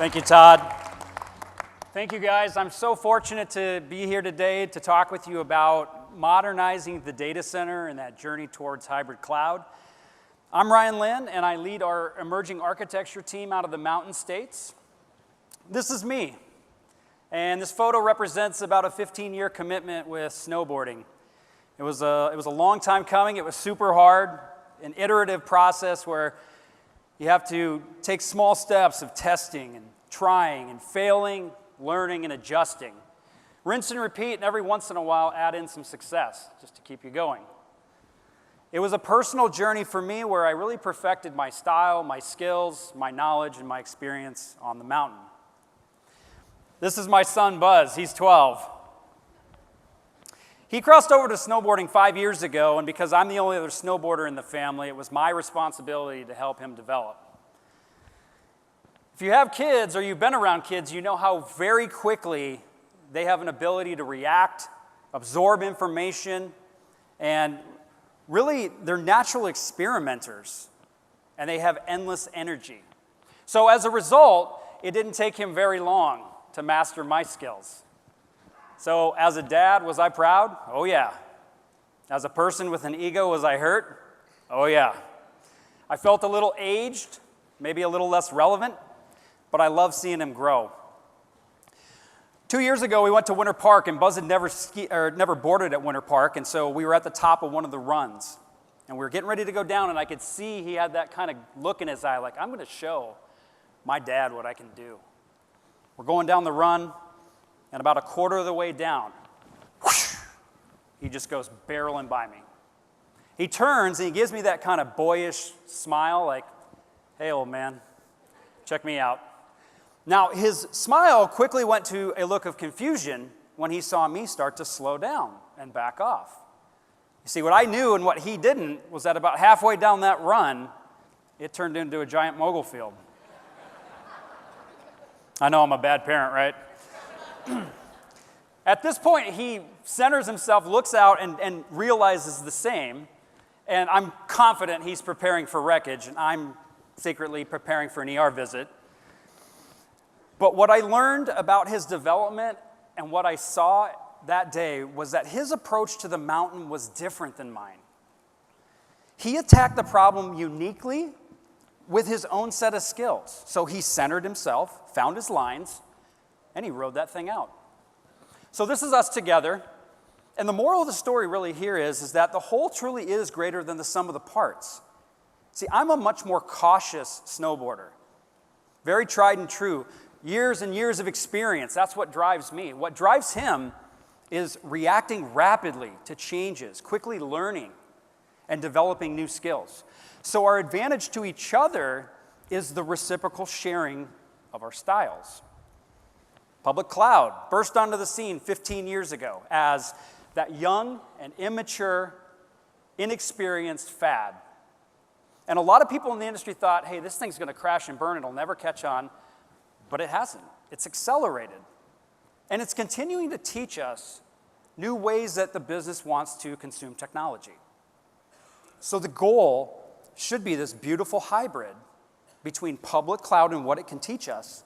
Thank you, Todd. Thank you, guys. I'm so fortunate to be here today to talk with you about modernizing the data center and that journey towards hybrid cloud. I'm Ryan Lynn, and I lead our emerging architecture team out of the Mountain States. This is me, and this photo represents about a 15-year commitment with snowboarding. It was a long time coming. It was super hard, an iterative process where you have to take small steps of testing and trying and failing, learning and adjusting. Rinse and repeat, and every once in a while add in some success just to keep you going. It was a personal journey for me where I really perfected my style, my skills, my knowledge, and my experience on the mountain. This is my son, Buzz. He's 12. He crossed over to snowboarding 5 years ago, and because I'm the only other snowboarder in the family, it was my responsibility to help him develop. If you have kids or you've been around kids, you know how very quickly they have an ability to react, absorb information, and really they're natural experimenters, and they have endless energy. So as a result, it didn't take him very long to master my skills. So as a dad, was I proud? Oh yeah. As a person with an ego, was I hurt? Oh yeah. I felt a little aged, maybe a little less relevant, but I love seeing him grow. 2 years ago, we went to Winter Park, and Buzz had never boarded at Winter Park, and so we were at the top of one of the runs. And we were getting ready to go down, and I could see he had that kind of look in his eye, like, I'm going to show my dad what I can do. We're going down the run, and about a quarter of the way down, whoosh, he just goes barreling by me. He turns, and he gives me that kind of boyish smile, like, hey, old man, check me out. Now, his smile quickly went to a look of confusion when he saw me start to slow down and back off. You see, what I knew and what he didn't was that about halfway down that run, it turned into a giant mogul field. I know I'm a bad parent, right? At this point, he centers himself, looks out, and realizes the same. And I'm confident he's preparing for wreckage, and I'm secretly preparing for an ER visit. But what I learned about his development and what I saw that day was that his approach to the mountain was different than mine. He attacked the problem uniquely with his own set of skills. So he centered himself, found his lines, and he rode that thing out. So this is us together. And the moral of the story really here is that the whole truly is greater than the sum of the parts. See, I'm a much more cautious snowboarder. Very tried and true. Years and years of experience, that's what drives me. What drives him is reacting rapidly to changes, quickly learning, and developing new skills. So our advantage to each other is the reciprocal sharing of our styles. Public cloud burst onto the scene 15 years ago as that young and immature, inexperienced fad. And a lot of people in the industry thought, hey, this thing's going to crash and burn, it'll never catch on. But it hasn't. It's accelerated. And it's continuing to teach us new ways that the business wants to consume technology. So the goal should be this beautiful hybrid between public cloud and what it can teach us,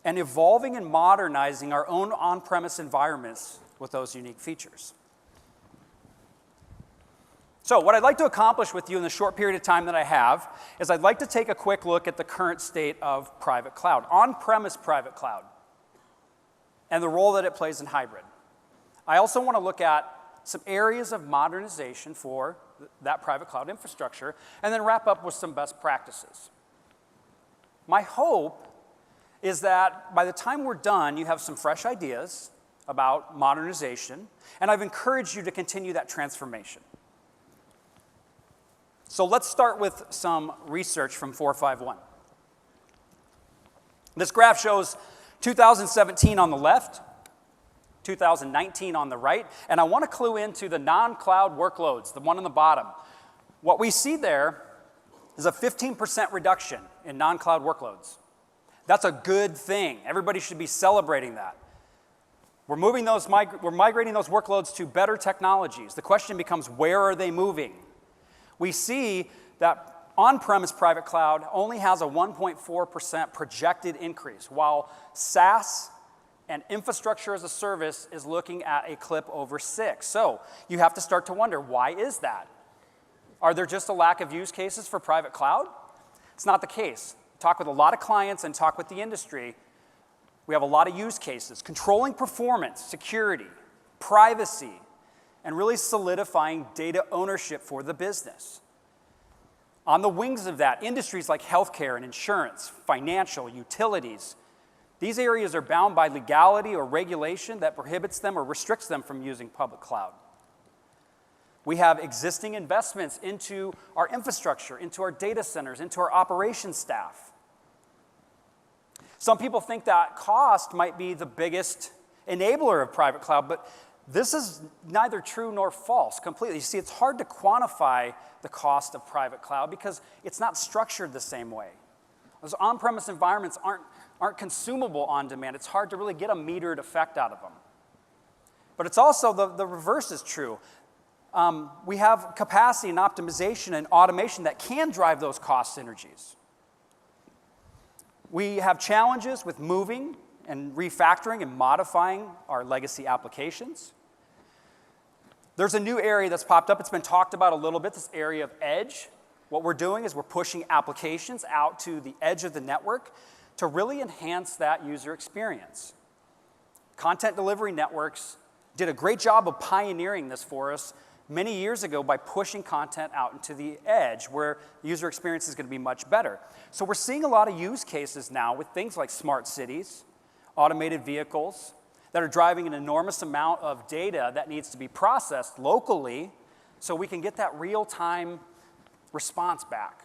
and evolving and modernizing our own on-premise environments with those unique features. So what I'd like to accomplish with you in the short period of time that I have is I'd like to take a quick look at the current state of private cloud, on-premise private cloud, and the role that it plays in hybrid. I also want to look at some areas of modernization for that private cloud infrastructure, and then wrap up with some best practices. My hope is that by the time we're done, you have some fresh ideas about modernization, and I've encouraged you to continue that transformation. So let's start with some research from 451. This graph shows 2017 on the left, 2019 on the right, and I want to clue into the non-cloud workloads, the one on the bottom. What we see there is a 15% reduction in non-cloud workloads. That's a good thing. Everybody should be celebrating that. We're migrating those workloads to better technologies. The question becomes, where are they moving? We see that On-premise private cloud only has a 1.4% projected increase, while SaaS and infrastructure as a service is looking at a clip over 6. So you have to start to wonder, why is that? Are there just a lack of use cases for private cloud? It's not the case. Talk with a lot of clients and talk with the industry. We have a lot of use cases. Controlling performance, security, privacy, and really solidifying data ownership for the business. On the wings of that, industries like healthcare and insurance, financial, utilities, these areas are bound by legality or regulation that prohibits them or restricts them from using public cloud. We have existing investments into our infrastructure, into our data centers, into our operations staff. Some people think that cost might be the biggest enabler of private cloud, but this is neither true nor false completely. You see, it's hard to quantify the cost of private cloud because it's not structured the same way. Those on-premise environments aren't consumable on demand. It's hard to really get a metered effect out of them. But it's also the reverse is true. We have capacity and optimization and automation that can drive those cost synergies. We have challenges with moving and refactoring and modifying our legacy applications. There's a new area that's popped up. It's been talked about a little bit, this area of edge. What we're doing is we're pushing applications out to the edge of the network to really enhance that user experience. Content delivery networks did a great job of pioneering this for us many years ago by pushing content out into the edge where the user experience is going to be much better. So we're seeing a lot of use cases now with things like smart cities, automated vehicles that are driving an enormous amount of data that needs to be processed locally so we can get that real-time response back.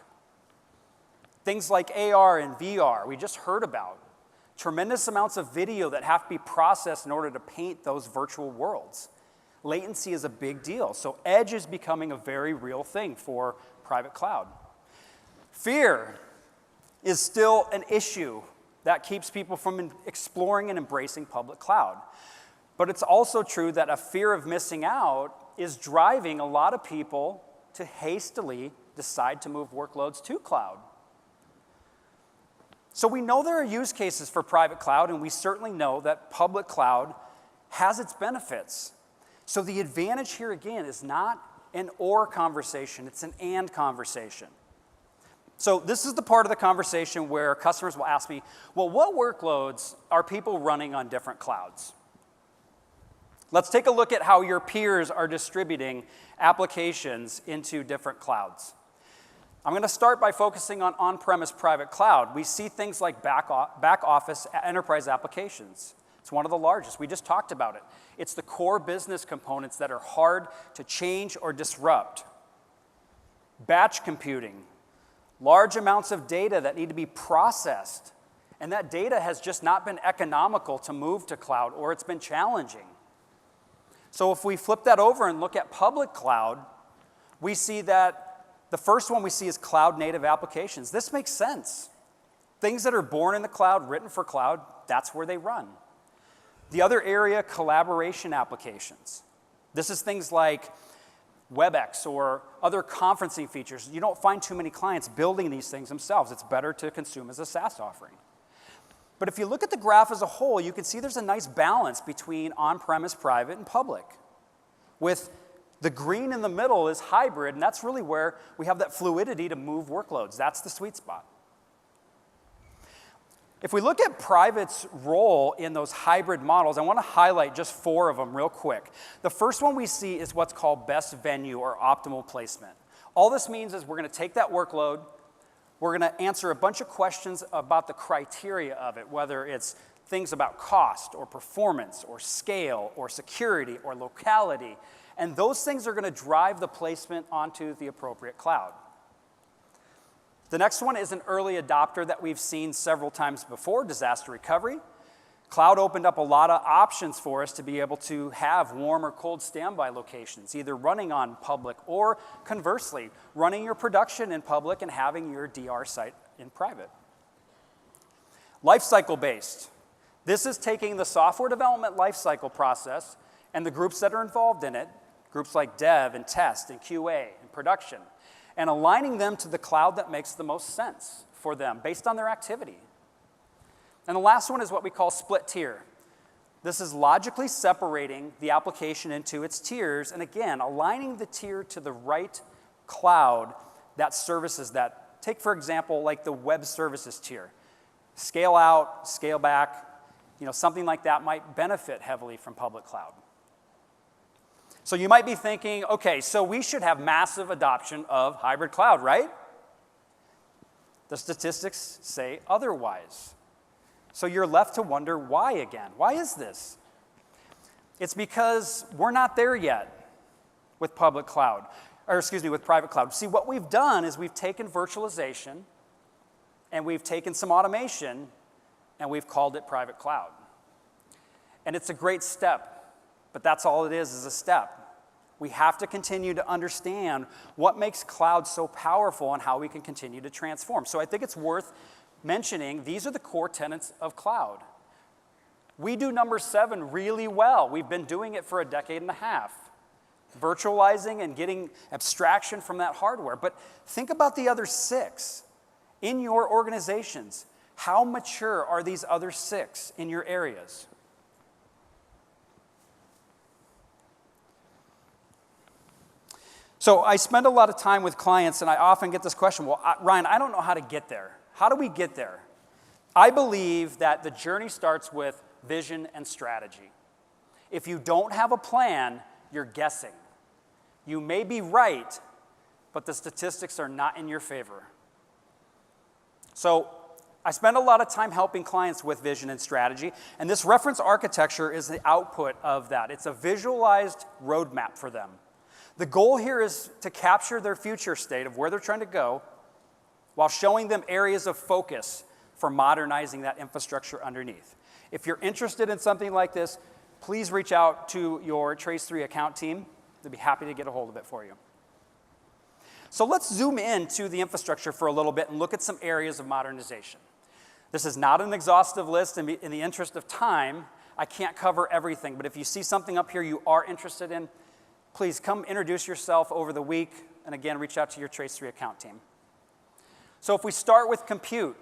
Things like AR and VR, we just heard about. Tremendous amounts of video that have to be processed in order to paint those virtual worlds. Latency is a big deal, so edge is becoming a very real thing for private cloud. Fear is still an issue that keeps people from exploring and embracing public cloud. But it's also true that a fear of missing out is driving a lot of people to hastily decide to move workloads to cloud. So we know there are use cases for private cloud, and we certainly know that public cloud has its benefits. So the advantage here, again, is not an or conversation, it's an and conversation. So this is the part of the conversation where customers will ask me, well, what workloads are people running on different clouds? Let's take a look at how your peers are distributing applications into different clouds. I'm going to start by focusing on on-premise private cloud. We see things like back office enterprise applications. It's one of the largest. We just talked about it. It's the core business components that are hard to change or disrupt. Batch computing, large amounts of data that need to be processed, and that data has just not been economical to move to cloud, or it's been challenging. So if we flip that over and look at public cloud, we see that the first one we see is cloud-native applications. This makes sense. Things that are born in the cloud, written for cloud, that's where they run. The other area, collaboration applications. This is things like WebEx or other conferencing features. You don't find too many clients building these things themselves. It's better to consume as a SaaS offering. But if you look at the graph as a whole, you can see there's a nice balance between on-premise, private, and public. With the green in the middle is hybrid, and that's really where we have that fluidity to move workloads. That's the sweet spot. If we look at private's role in those hybrid models, I want to highlight just 4 of them real quick. The first one we see is what's called best venue or optimal placement. All this means is we're going to take that workload, we're going to answer a bunch of questions about the criteria of it, whether it's things about cost or performance or scale or security or locality, and those things are going to drive the placement onto the appropriate cloud. The next one is an early adopter that we've seen several times before, disaster recovery. Cloud opened up a lot of options for us to be able to have warm or cold standby locations, either running on public or conversely, running your production in public and having your DR site in private. Lifecycle based. This is taking the software development lifecycle process and the groups that are involved in it, groups like dev and test and QA and production, and aligning them to the cloud that makes the most sense for them based on their activity. And the last one is what we call split tier. This is logically separating the application into its tiers, and again, aligning the tier to the right cloud that services that. Take, for example, like the web services tier. Scale out, scale back, something like that might benefit heavily from public cloud. So you might be thinking, okay, so we should have massive adoption of hybrid cloud, right? The statistics say otherwise. So you're left to wonder why again. Why is this? It's because we're not there yet with with private cloud. See, what we've done is we've taken virtualization and we've taken some automation and we've called it private cloud. And it's a great step, but that's all it is a step. We have to continue to understand what makes cloud so powerful and how we can continue to transform. So I think it's worth mentioning these are the core tenets of cloud. We do number 7 really well. We've been doing it for a decade and a half, virtualizing and getting abstraction from that hardware. But think about the other 6 in your organizations. How mature are these other 6 in your areas? So I spend a lot of time with clients, and I often get this question, well, Ryan, I don't know how to get there. How do we get there? I believe that the journey starts with vision and strategy. If you don't have a plan, you're guessing. You may be right, but the statistics are not in your favor. So I spend a lot of time helping clients with vision and strategy, and this reference architecture is the output of that. It's a visualized roadmap for them. The goal here is to capture their future state of where they're trying to go while showing them areas of focus for modernizing that infrastructure underneath. If you're interested in something like this, please reach out to your Trace3 account team. They'll be happy to get a hold of it for you. So let's zoom into the infrastructure for a little bit and look at some areas of modernization. This is not an exhaustive list. In the interest of time, I can't cover everything, but if you see something up here you are interested in, please come introduce yourself over the week, and again, reach out to your Trace3 account team. So if we start with compute,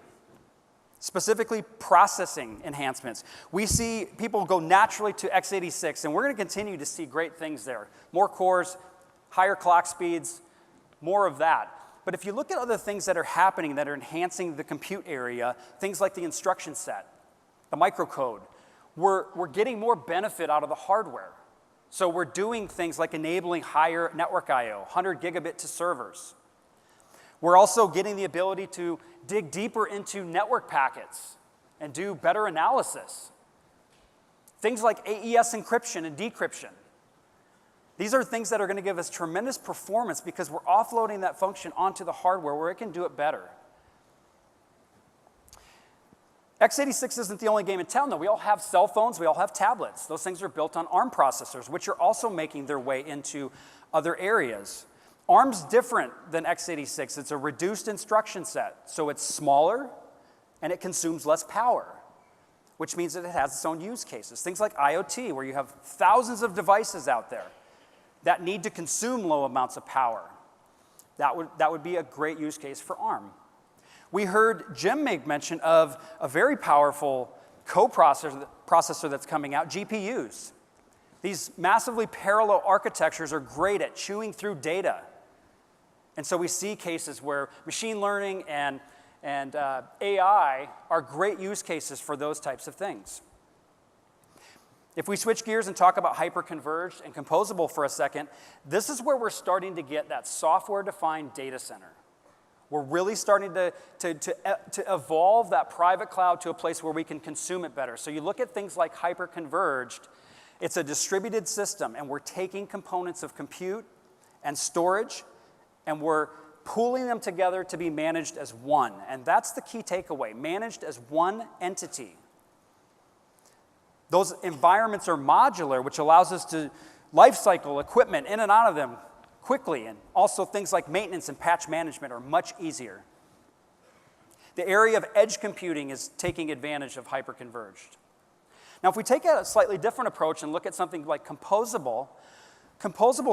specifically processing enhancements, we see people go naturally to x86, and we're going to continue to see great things there. More cores, higher clock speeds, more of that. But if you look at other things that are happening that are enhancing the compute area, things like the instruction set, the microcode, we're getting more benefit out of the hardware. So we're doing things like enabling higher network I/O, 100 gigabit to servers. We're also getting the ability to dig deeper into network packets and do better analysis. Things like AES encryption and decryption. These are things that are going to give us tremendous performance because we're offloading that function onto the hardware where it can do it better. x86 isn't the only game in town, though. We all have cell phones. We all have tablets. Those things are built on ARM processors, which are also making their way into other areas. ARM's different than x86. It's a reduced instruction set, so it's smaller and it consumes less power, which means that it has its own use cases. Things like IoT, where you have thousands of devices out there that need to consume low amounts of power. That would be a great use case for ARM. We heard Jim make mention of a very powerful co-processor that's coming out, GPUs. These massively parallel architectures are great at chewing through data. And so we see cases where machine learning and AI are great use cases for those types of things. If we switch gears and talk about hyper-converged and composable for a second, this is where we're starting to get that software-defined data center. We're really starting to evolve that private cloud to a place where we can consume it better. So you look at things like hyper-converged, it's a distributed system, and we're taking components of compute and storage, and we're pooling them together to be managed as one. And that's the key takeaway, managed as one entity. Those environments are modular, which allows us to lifecycle equipment in and out of them quickly, and also things like maintenance and patch management are much easier. The area of edge computing is taking advantage of hyperconverged. Now, if we take a slightly different approach and look at something like composable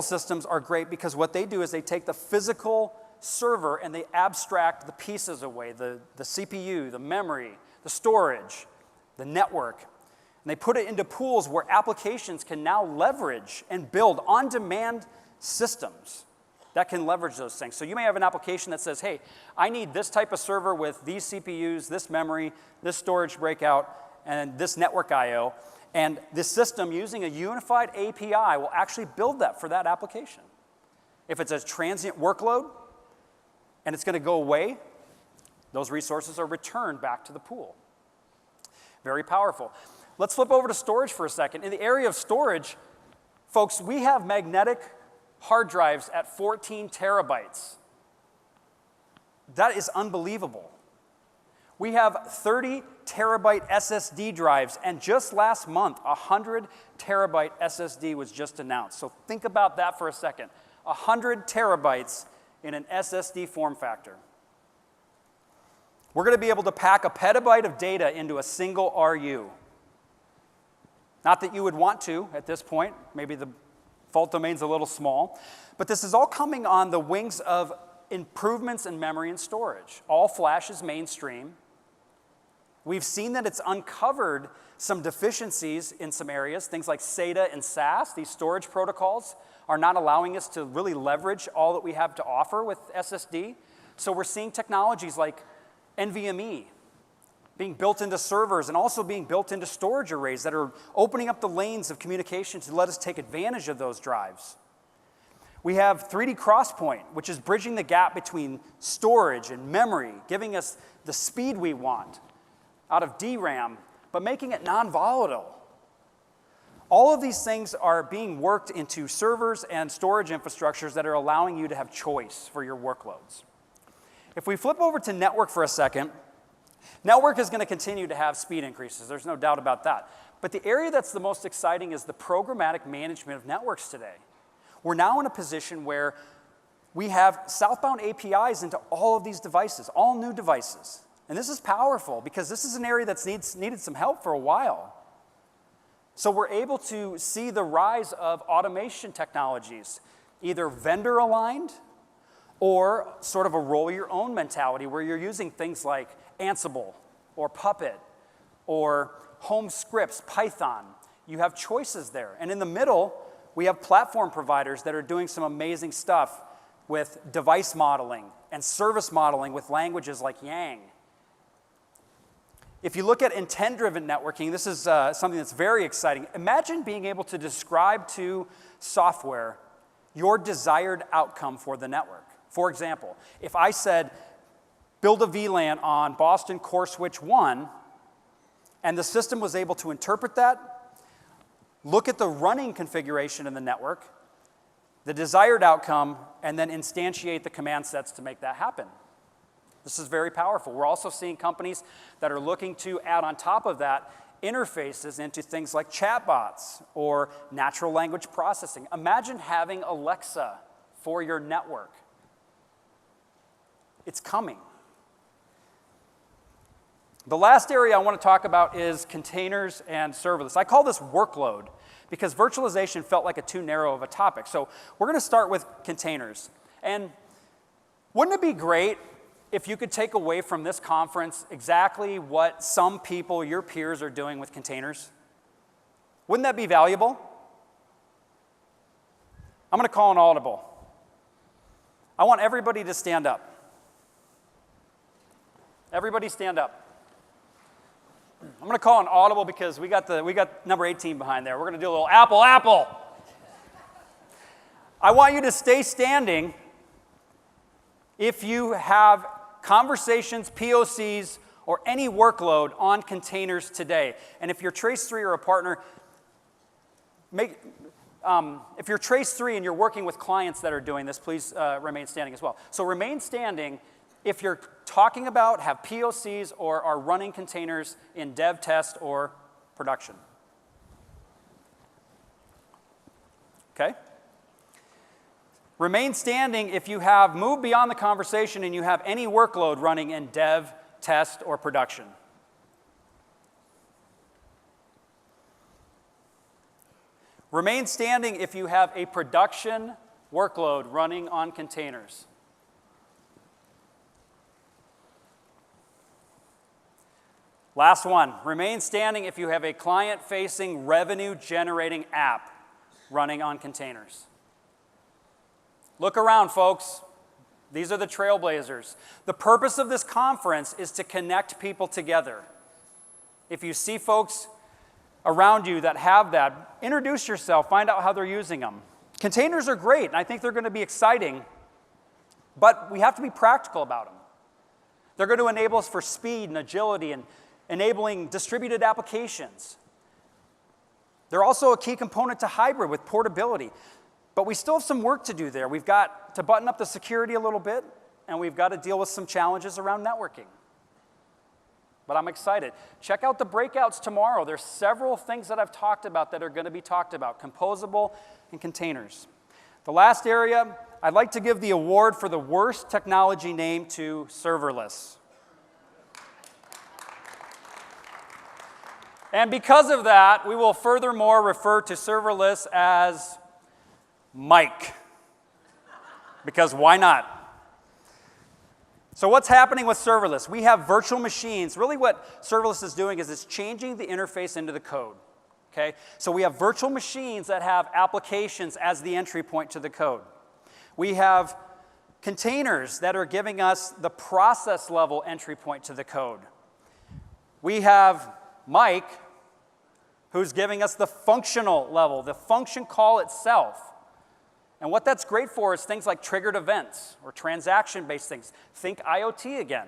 systems are great because what they do is they take the physical server and they abstract the pieces away, the CPU, the memory, the storage, the network. And they put it into pools where applications can now leverage and build on-demand systems that can leverage those things. So you may have an application that says, hey, I need this type of server with these CPUs, this memory, this storage breakout, and this network I/O. And this system, using a unified API, will actually build that for that application. If it's a transient workload and it's going to go away, those resources are returned back to the pool. Very powerful. Let's flip over to storage for a second. In the area of storage, folks, we have magnetic hard drives at 14 terabytes. That is unbelievable. We have 30 terabyte SSD drives, and just last month, 100 terabyte SSD was just announced. So think about that for a second. 100 terabytes in an SSD form factor. We're going to be able to pack a petabyte of data into a single RU. Not that you would want to at this point. Maybe the fault domain's a little small. But this is all coming on the wings of improvements in memory and storage. All flash is mainstream. We've seen that it's uncovered some deficiencies in some areas. Things like SATA and SAS, these storage protocols, are not allowing us to really leverage all that we have to offer with SSD. So we're seeing technologies like NVMe being built into servers and also being built into storage arrays that are opening up the lanes of communication to let us take advantage of those drives. We have 3D XPoint, which is bridging the gap between storage and memory, giving us the speed we want out of DRAM, but making it non-volatile. All of these things are being worked into servers and storage infrastructures that are allowing you to have choice for your workloads. If we flip over to network for a second, network is going to continue to have speed increases. There's no doubt about that. But the area that's the most exciting is the programmatic management of networks today. We're now in a position where we have southbound APIs into all of these devices, all new devices. And this is powerful because this is an area that's needed some help for a while. So we're able to see the rise of automation technologies, either vendor-aligned or sort of a roll-your-own mentality where you're using things like Ansible or Puppet or Home Scripts, Python. You have choices there. And in the middle, we have platform providers that are doing some amazing stuff with device modeling and service modeling with languages like Yang. If you look at intent-driven networking, this is something that's very exciting. Imagine being able to describe to software your desired outcome for the network. For example, if I said, build a VLAN on Boston Core Switch 1, and the system was able to interpret that, look at the running configuration in the network, the desired outcome, and then instantiate the command sets to make that happen. This is very powerful. We're also seeing companies that are looking to add on top of that interfaces into things like chatbots or natural language processing. Imagine having Alexa for your network. It's coming. The last area I want to talk about is containers and serverless. I call this workload because virtualization felt like too narrow of a topic. So we're going to start with containers. And wouldn't it be great if you could take away from this conference exactly what some people, your peers, are doing with containers? Wouldn't that be valuable? I'm going to call an audible. I want everybody to stand up. Everybody stand up. I'm going to call an audible because we got number 18 behind there. We're going to do a little apple, apple. I want you to stay standing if you have conversations, POCs, or any workload on containers today. And if you're Trace3 or a partner, if you're Trace3 and you're working with clients that are doing this, please remain standing as well. So remain standing if you're talking about, have POCs, or are running containers in dev, test, or production. Okay? Remain standing if you have moved beyond the conversation and you have any workload running in dev, test, or production. Remain standing if you have a production workload running on containers. Last one, remain standing if you have a client-facing, revenue-generating app running on containers. Look around, folks. These are the trailblazers. The purpose of this conference is to connect people together. If you see folks around you that have that, introduce yourself, find out how they're using them. Containers are great, and I think they're going to be exciting, but we have to be practical about them. They're going to enable us for speed and agility and enabling distributed applications. They're also a key component to hybrid with portability. But we still have some work to do there. We've got to button up the security a little bit, and we've got to deal with some challenges around networking. But I'm excited. Check out the breakouts tomorrow. There's several things that I've talked about that are going to be talked about, composable and containers. The last area, I'd like to give the award for the worst technology name to serverless. And because of that, we will furthermore refer to serverless as Mike. Because why not? So what's happening with serverless? We have virtual machines. Really what serverless is doing is it's changing the interface into the code. Okay? So we have virtual machines that have applications as the entry point to the code. We have containers that are giving us the process level entry point to the code. We have Mike, who's giving us the functional level, the function call itself. And what that's great for is things like triggered events or transaction-based things. Think IoT again.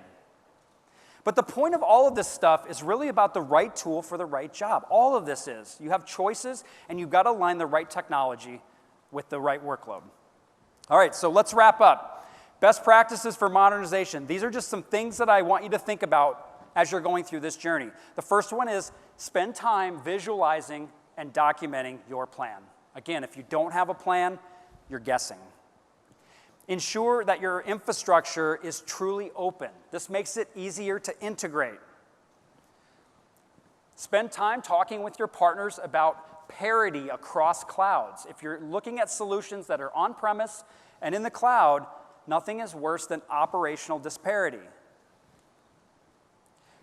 But the point of all of this stuff is really about the right tool for the right job. All of this is. You have choices, and you've got to align the right technology with the right workload. All right, so let's wrap up. Best practices for modernization. These are just some things that I want you to think about as you're going through this journey. The first one is spend time visualizing and documenting your plan. Again, if you don't have a plan, you're guessing. Ensure that your infrastructure is truly open. This makes it easier to integrate. Spend time talking with your partners about parity across clouds. If you're looking at solutions that are on-premise and in the cloud, nothing is worse than operational disparity.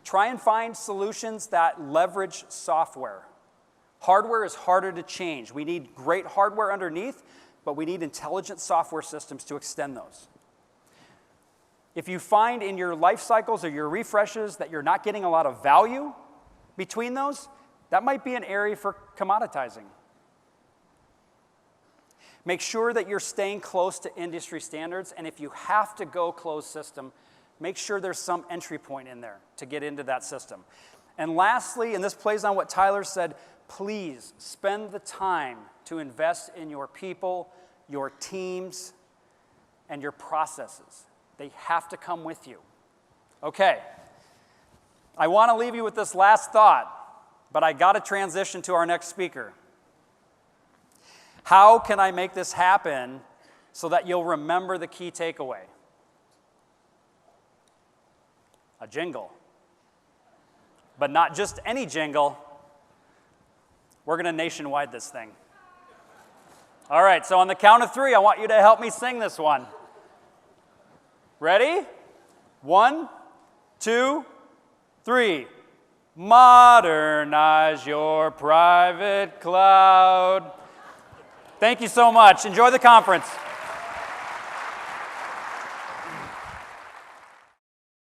Try and find solutions that leverage software. Hardware is harder to change. We need great hardware underneath, but we need intelligent software systems to extend those. If you find in your life cycles or your refreshes that you're not getting a lot of value between those, that might be an area for commoditizing. Make sure that you're staying close to industry standards, and if you have to go closed system, make sure there's some entry point in there to get into that system. And lastly, and this plays on what Tyler said, please spend the time to invest in your people, your teams, and your processes. They have to come with you. Okay, I want to leave you with this last thought, but I got to transition to our next speaker. How can I make this happen so that you'll remember the key takeaway? A jingle. But not just any jingle. We're going to nationwide this thing. All right, so on the count of 3, I want you to help me sing this one. Ready? 1, 2, 3. Modernize your private cloud. Thank you so much. Enjoy the conference.